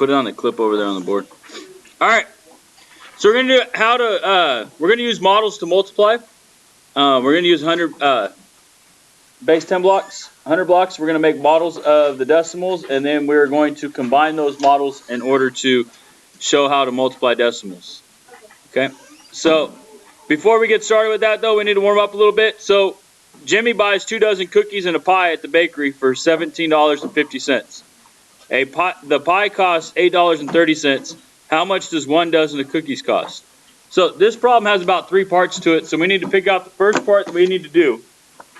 Put it on the clip over there on the board. All right. So we're gonna do we're gonna use models to multiply. We're gonna use 100 base 10 blocks, 100 blocks. We're gonna make models of the decimals, and then we're going to combine those models in order to show how to multiply decimals. Okay. So before we get started with that, though, we need to warm up a little bit. So Jimmy buys 2 dozen cookies and a pie at the bakery for $17.50. The pie costs $8.30. How much does 1 dozen of cookies cost? So this problem has about 3 parts to it, so we need to pick out the first part that we need to do,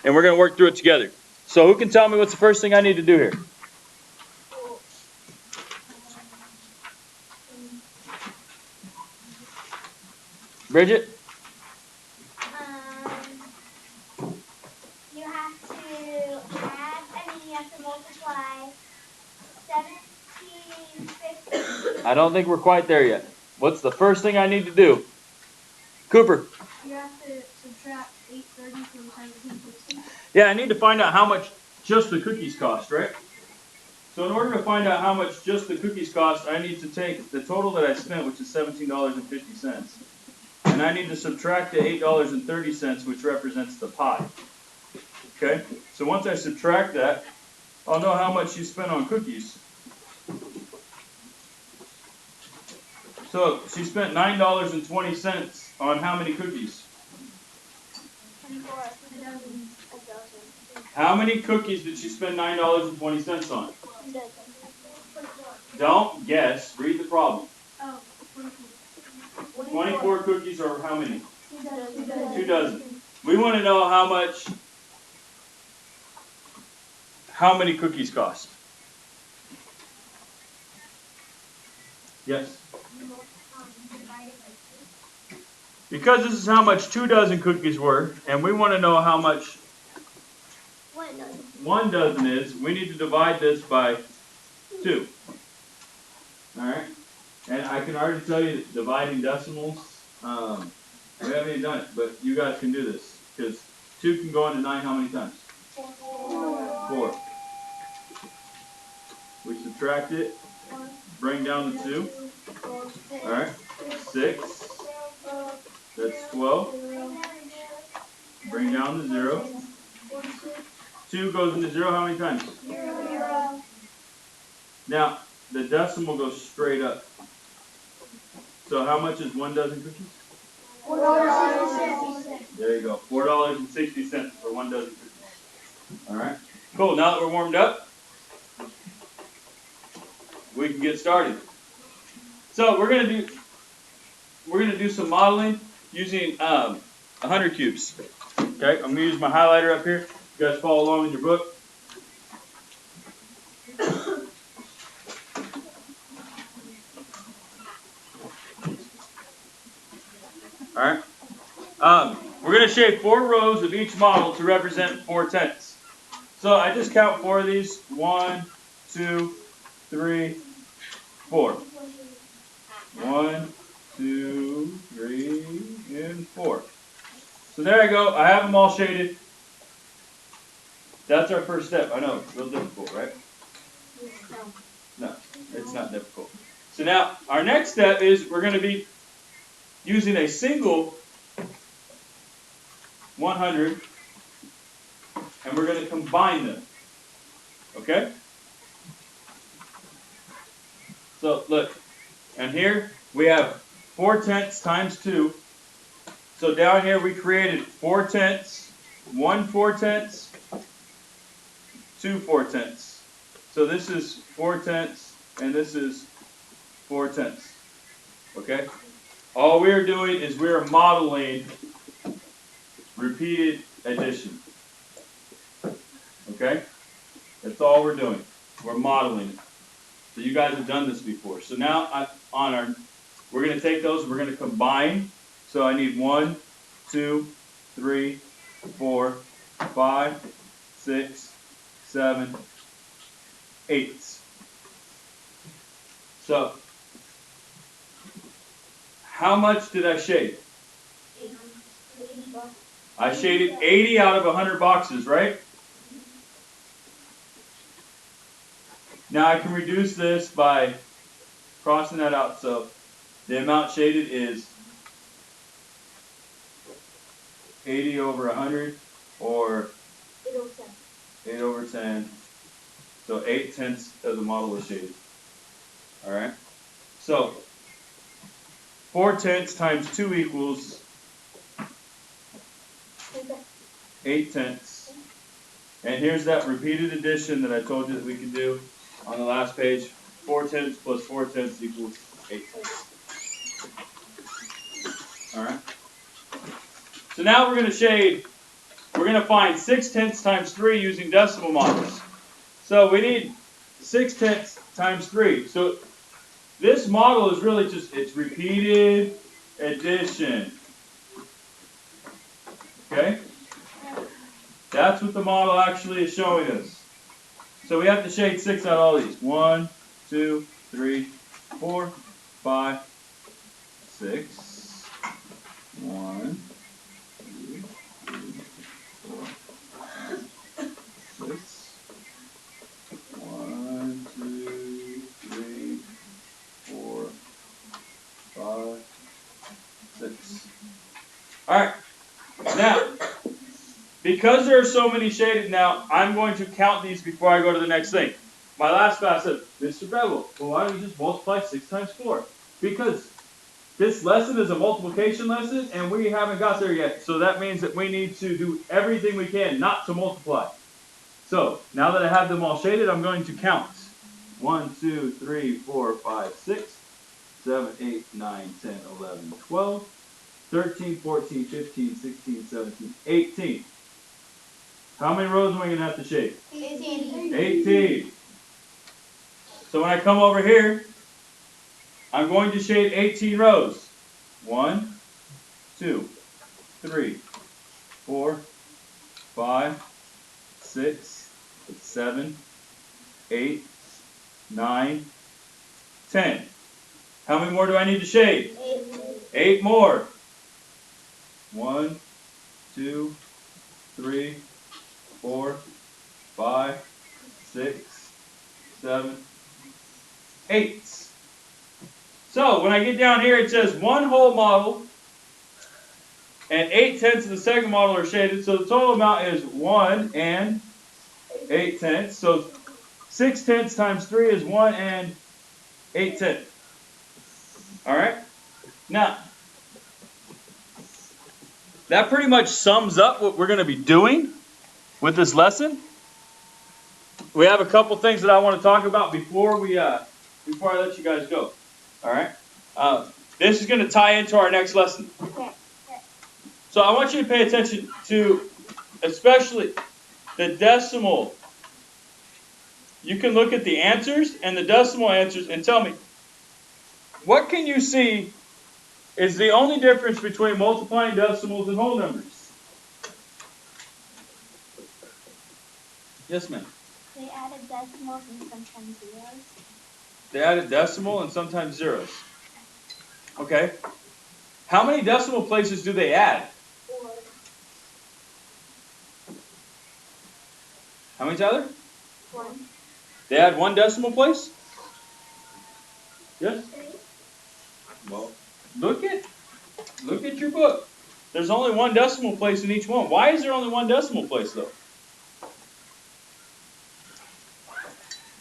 and we're going to work through it together. So who can tell me what's the first thing I need to do here? Bridget? You have to add, you have to multiply 1750. I don't think we're quite there yet. What's the first thing I need to do? Cooper? You have to subtract 830 from 1760. Yeah, I need to find out how much just the cookies cost, right? So in order to find out how much just the cookies cost, I need to take the total that I spent, which is $17.50. And I need to subtract the $8.30, which represents the pie. Okay? So once I subtract that, I'll know how much you spent on cookies. So she spent $9.20 on how many cookies? 24. How many cookies did she spend $9.20 on? 2 dozen. Don't guess. Read the problem. Oh, 24 cookies are how many? 2 dozen. 2 dozen. We want to know how many cookies cost. Yes? Because this is how much 2 dozen cookies were, and we want to know how much 1 dozen is, we need to divide this by 2. Alright? And I can already tell you that dividing decimals, we haven't even done it, but you guys can do this. Because 2 can go into 9 how many times? 4. We subtract it, bring down the 2. Alright? 6. That's 12. Bring down the 0. 2 goes into 0 how many times? 0. Now, the decimal goes straight up. So how much is 1 dozen cookies? $4.60. There you go. $4.60 for 1 dozen cookies. Alright. Cool. Now that we're warmed up, we can get started. So we're gonna do some modeling using 100 cubes. Okay, I'm gonna use my highlighter up here. You guys follow along in your book. Alright. We're going to shape 4 rows of each model to represent 4 tenths. So I just count 4 of these. 1, 2, 3, 4. 1, 2, 3, and 4. So there I go. I have them all shaded. That's our first step. I know, it's real difficult, right? No, it's not difficult. So now, our next step is we're going to be using a single 100, and we're going to combine them. Okay? So look, and here we have 4 tenths times 2. So down here we created 4 tenths, 1 4 tenths, 2 4 tenths. So this is 4 tenths, and this is 4 tenths. Okay? All we're doing is we're modeling repeated addition. Okay? That's all we're doing. We're modeling it. So you guys have done this before. So now we're going to take those, we're going to combine. So I need 1, 2, 3, 4, 5, 6, 7, 8. So, how much did I shade? 80. I shaded 80 out of 100 boxes, right? Now I can reduce this by crossing that out. So the amount shaded is 80 over 100 or 8 over 10. 8 over 10. So 8/10 of the model is shaded. All right. So 4/10 times 2 equals 8/10. And here's that repeated addition that I told you that we could do on the last page. 4/10 plus 4/10 equals 8/10. All right. So now we're going to shade. We're going to find 6/10 times 3 using decimal models. So we need 6/10 times 3. So this model is really just, it's repeated addition. Okay? That's what the model actually is showing us. So we have to shade 6 out of all these. 1, 2, 3, 4, 5, 6. 1, 2, 3, 4, 5, 6. 1, 2, 3, 4, 5, 6. All right. Now, because there are so many shaded now, I'm going to count these before I go to the next thing. My last class said, Mr. Bevel, well, why don't you just multiply 6 times 4? Because this lesson is a multiplication lesson, and we haven't got there yet. So that means that we need to do everything we can not to multiply. So now that I have them all shaded, I'm going to count. 1, 2, 3, 4, 5, 6, 7, 8, 9, 10, 11, 12, 13, 14, 15, 16, 17, 18. How many rows am I going to have to shade? 18. 18. So when I come over here, I'm going to shade 18 rows. 1, 2, 3, 4, 5, 6, 7, 8, 9, 10. How many more do I need to shade? 8. 8 more. 1, 2, 3, 4, 5, 6, 7, 8. So when I get down here, it says one whole model and 8/10 of the second model are shaded. So the total amount is 1 and 8/10. So 6/10 times 3 is 1 and 8/10. All right. Now, that pretty much sums up what we're going to be doing with this lesson. We have a couple things that I want to talk about before I let you guys go. All right. This is going to tie into our next lesson. So I want you to pay attention to, especially the decimal. You can look at the answers and the decimal answers and tell me, what can you see is the only difference between multiplying decimals and whole numbers? Yes, ma'am. They added decimals and sometimes zeros. They added decimal and sometimes zeros. Okay. How many decimal places do they add? 4. How many, Tyler? 1. They add 1 decimal place? Yes? 3. Well, look at your book. There's only 1 decimal place in each one. Why is there only 1 decimal place, though?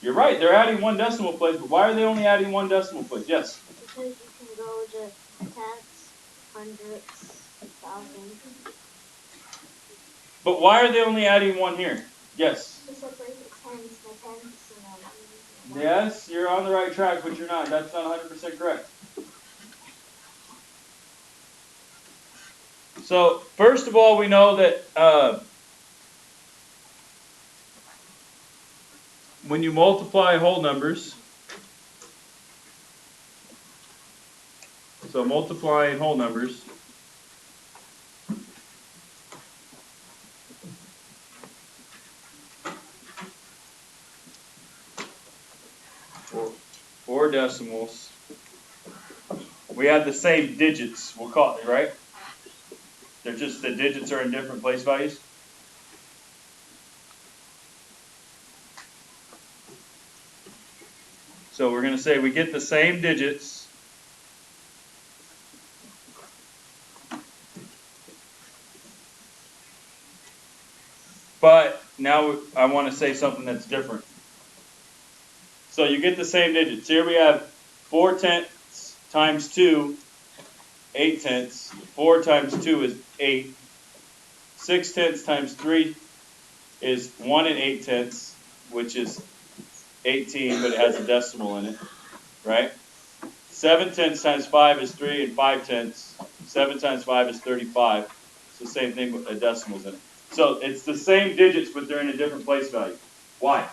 You're right, they're adding 1 decimal place, but why are they only adding 1 decimal place? Yes? Because you can go to tenths, hundredths, thousands. But why are they only adding 1 here? Yes? To separate the tens, Yes, you're on the right track, but you're not. That's not 100% correct. So, first of all, we know that when you multiply whole numbers, so multiplying whole numbers, or decimals, we have the same digits, we'll call it, right? They're just, the digits are in different place values. So we're going to say we get the same digits. But now I want to say something that's different. So you get the same digits. Here we have 4 tenths times 2, 8 tenths. 4 times 2 is 8. 6 tenths times 3 is 1 and 8 tenths, which is 18, but it has a decimal in it, right? 7 tenths times 5 is 3 and 5 tenths. 7 times 5 is 35. It's the same thing with decimals in it. So it's the same digits, but they're in a different place value. Why?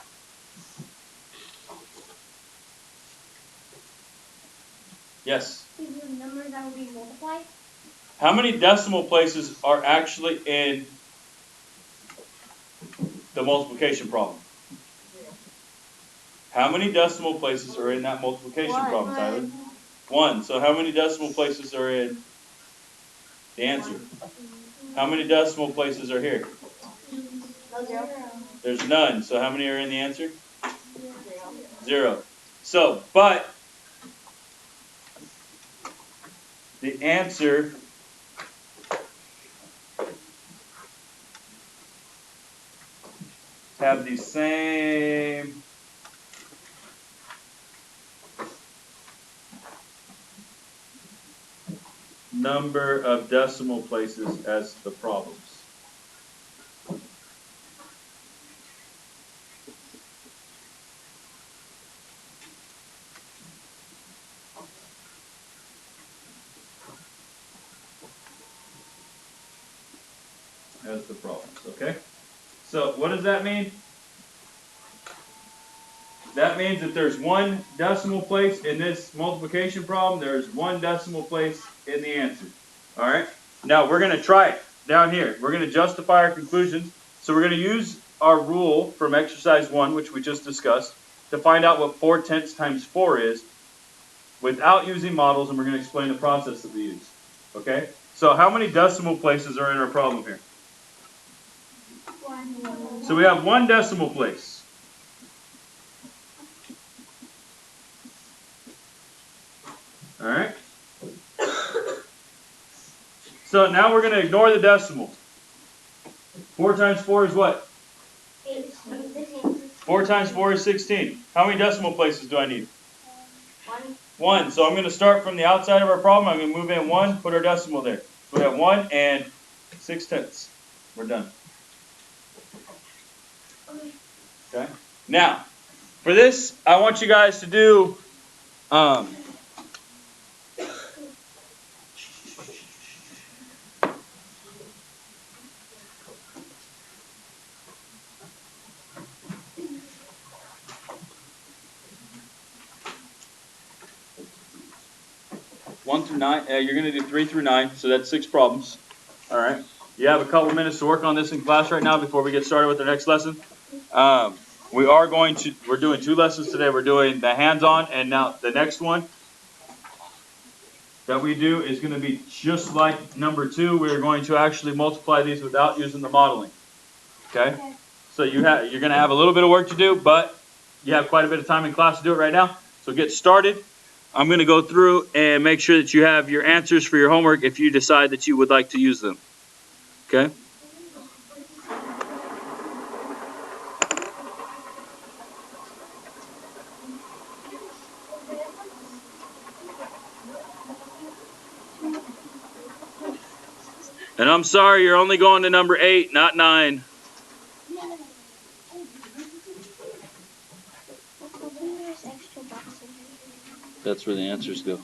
Yes? These are numbers that will be multiplied. How many decimal places are actually in the multiplication problem? How many decimal places are in that multiplication problem, Tyler? 1. So how many decimal places are in the answer? How many decimal places are here? Zero. There's none. So how many are in the answer? 0. So, but the answer have the same number of decimal places as the problems. As the problems, okay? So what does that mean? That means that there's one decimal place in this multiplication problem, there's one decimal place in the answer. All right? Now we're going to try it down here. We're going to justify our conclusions. So we're going to use our rule from exercise 1, which we just discussed, to find out what 4 tenths times 4 is without using models, and we're going to explain the process that we use. Okay? So how many decimal places are in our problem here? So we have one decimal place. All right? So now we're going to ignore the decimal. 4 times 4 is what? 4 times 4 is 16. How many decimal places do I need? 1. So I'm going to start from the outside of our problem. I'm going to move in 1, put our decimal there. So we have 1 and 6 tenths. We're done. Okay? Now, for this, I want you guys to do one through 9. You're going to do 3 through 9, so that's 6 problems. All right. You have a couple minutes to work on this in class right now before we get started with our next lesson. We're doing 2 lessons today. We're doing the hands-on, and now the next one that we do is going to be just like number 2. We're going to actually multiply these without using the modeling. Okay? So you're going to have a little bit of work to do, but you have quite a bit of time in class to do it right now. So get started. I'm going to go through and make sure that you have your answers for your homework if you decide that you would like to use them. Okay? And I'm sorry, you're only going to number 8, not 9. That's where the answers go.